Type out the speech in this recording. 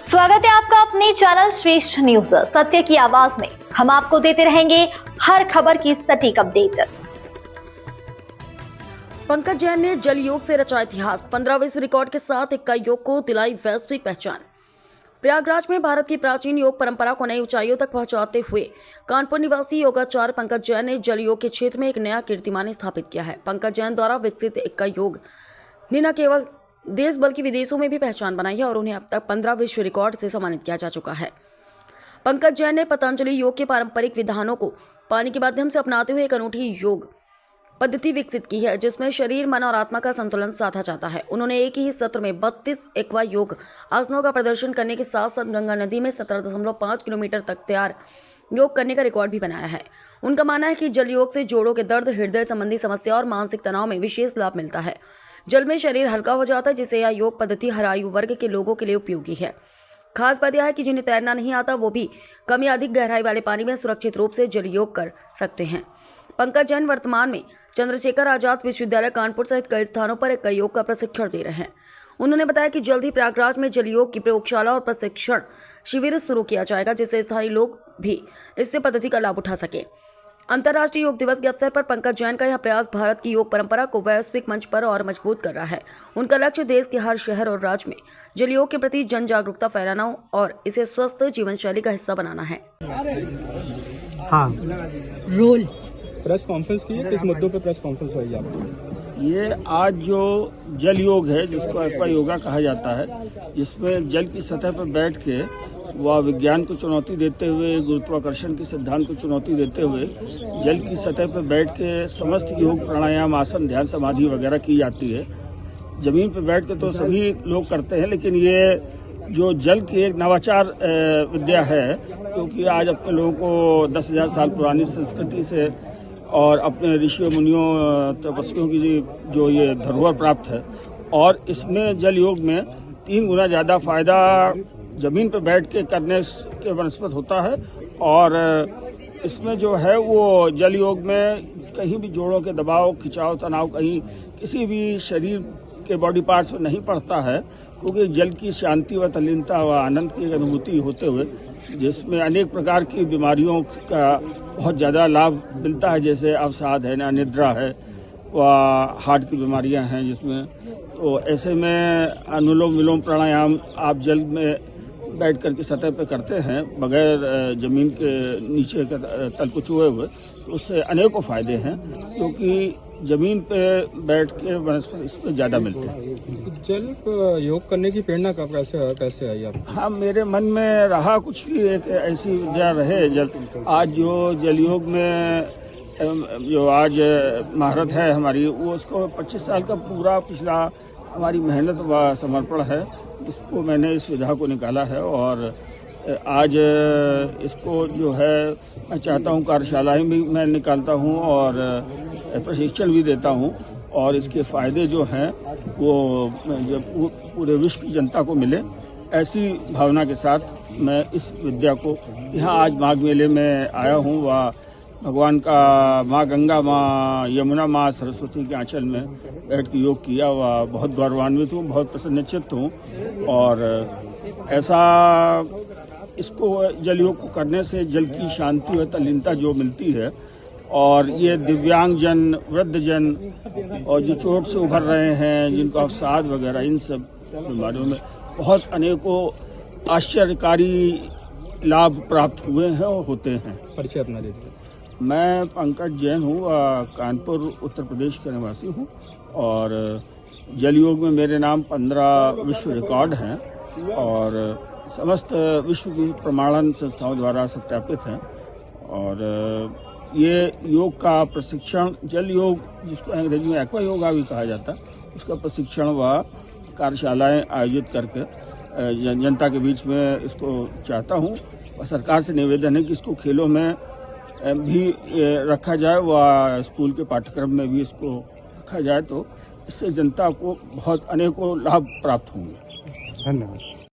स्वागत है आपका अपने चैनल श्रेष्ठ न्यूज सत्य की आवाज में। हम आपको देते रहेंगे हर खबर की सटीक अपडेट। पंकज जैन ने जल योग से रचा इतिहास। 15 विश्व रिकॉर्ड के साथ इक्का योग को दिलाई वैश्विक पहचान। प्रयागराज में भारत की प्राचीन योग परंपरा को नई ऊंचाइयों तक पहुंचाते हुए कानपुर निवासी योगाचार्य पंकज जैन ने जल योग के क्षेत्र में एक नया कीर्तिमान स्थापित किया है। पंकज जैन द्वारा विकसित इक्का योग ने न केवल देश बल्कि विदेशों में भी पहचान बनाई है और उन्हें अब तक 15 विश्व रिकॉर्ड से सम्मानित किया जा चुका है। पंकज जैन ने पतंजलि योग के पारंपरिक विधानों को पानी के माध्यम से अपनाते हुए एक अनूठी योग पद्धति विकसित की है जिसमें शरीर, मन और आत्मा का संतुलन साधा जाता है। उन्होंने एक ही सत्र में 32 एक्वा योग आसनों का प्रदर्शन करने के साथ साथ गंगा नदी में 17.5 किलोमीटर तक तैयार योग करने का रिकॉर्ड भी बनाया है। उनका मानना है कि जल योग से जोड़ों के दर्द, हृदय संबंधी समस्या और मानसिक तनाव में विशेष लाभ मिलता है। जल में शरीर हल्का हो जाता है जिससे यह योग पद्धति हर आयु वर्ग के लोगों के लिए उपयोगी है। खास बात यह है कि जिन्हें तैरना नहीं आता वो भी कम या अधिक गहराई वाले पानी में सुरक्षित रूप से जल योग कर सकते हैं। पंकज जैन वर्तमान में चंद्रशेखर आजाद विश्वविद्यालय कानपुर सहित कई स्थानों पर एक योग का प्रशिक्षण दे रहे हैं। उन्होंने बताया कि जल्द ही प्रयागराज में जल योग की प्रयोगशाला और प्रशिक्षण शिविर शुरू किया जाएगा जिससे स्थानीय लोग भी इससे पद्धति का लाभ उठा सके। अंतर्राष्ट्रीय योग दिवस के अवसर पर पंकज जैन का यह प्रयास भारत की योग परंपरा को वैश्विक मंच पर और मजबूत कर रहा है। उनका लक्ष्य देश के हर शहर और राज्य में जल योग के प्रति जन जागरूकता फैलाना और इसे स्वस्थ जीवन शैली का हिस्सा बनाना है। हाँ, रोल प्रेस कॉन्फ्रेंस की किस मुद्दों पे प्रेस कॉन्फ्रेंस हुई आपकी? ये आज जो जल योग है जिसको एक्वा योगा कहा जाता है, जिसमें जल की सतह पर बैठ के वह विज्ञान को चुनौती देते हुए, गुरुत्वाकर्षण के सिद्धांत को चुनौती देते हुए जल की सतह पर बैठ के समस्त योग, प्राणायाम, आसन, ध्यान, समाधि वगैरह की जाती है। जमीन पर बैठ के तो सभी लोग करते हैं, लेकिन ये जो जल की एक नवाचार विद्या है, क्योंकि आज अपने लोगों को 10,000 साल पुरानी संस्कृति से और अपने ऋषियों, मुनियों, तपस्वियों की जो ये धरोहर प्राप्त है, और इसमें जल योग में 3 गुना ज़्यादा फायदा जमीन पर बैठ के करने के बनस्पत होता है। और इसमें जो है वो जल योग में कहीं भी जोड़ों के दबाव, खिंचाव, तनाव कहीं किसी भी शरीर के बॉडी पार्ट्स में नहीं पड़ता है, क्योंकि जल की शांति व तल्लीनता व आनंद की एक अनुभूति होते हुए जिसमें अनेक प्रकार की बीमारियों का बहुत ज़्यादा लाभ मिलता है, जैसे अवसाद है, अनिद्रा है व हार्ट की बीमारियां हैं जिसमें। तो ऐसे में अनुलोम विलोम प्राणायाम आप जल में बैठ कर के सतह पे करते हैं बगैर जमीन के नीचे के तल को छुए हुए, तो उससे अनेकों फायदे हैं, क्योंकि जमीन पे बैठ के वनस्पति इसमें ज्यादा मिलते हैं। जल योग करने की प्रेरणा कब कैसे आई आपको? हाँ, मेरे मन में रहा कुछ भी एक ऐसी विद्या रहे जल। आज जो जल योग में जो आज महारत है हमारी, वो उसको 25 साल का पूरा पिछला हमारी मेहनत व समर्पण है, इसको मैंने इस विधा को निकाला है। और आज इसको जो है मैं चाहता हूँ कार्यशालाएं भी मैं निकालता हूँ और प्रशिक्षण भी देता हूँ, और इसके फायदे जो हैं वो पूरे विश्व की जनता को मिले, ऐसी भावना के साथ मैं इस विद्या को यहाँ आज माघ मेले में आया हूँ। व भगवान का माँ गंगा, माँ यमुना, माँ सरस्वती के आंचल में बैठ के योग किया व बहुत गौरवान्वित हूँ, बहुत प्रसन्नचित्त हूँ। और ऐसा इसको जल योग को करने से जल की शांति व तल्लीनता जो मिलती है, और ये दिव्यांग जन, वृद्ध जन और जो चोट से उभर रहे हैं, जिनको अवसाद वगैरह, इन सब बीमारियों में बहुत अनेकों आश्चर्यकारी लाभ प्राप्त हुए हैं और होते हैं। परिचय अपना दे दीजिए। मैं पंकज जैन हूँ, कानपुर उत्तर प्रदेश का निवासी हूँ, और जल योग में मेरे नाम 15 विश्व रिकॉर्ड हैं और समस्त विश्व की प्रमाणन संस्थाओं द्वारा सत्यापित हैं। और ये योग का प्रशिक्षण, जल योग जिसको अंग्रेजी में एक्वा योगा भी कहा जाता है, उसका प्रशिक्षण व कार्यशालाएं आयोजित करके जनता के बीच में इसको चाहता हूँ। और सरकार से निवेदन है कि इसको खेलों में भी रखा जाए व स्कूल के पाठ्यक्रम में भी इसको रखा जाए, तो इससे जनता को बहुत अनेकों लाभ प्राप्त होंगे। धन्यवाद।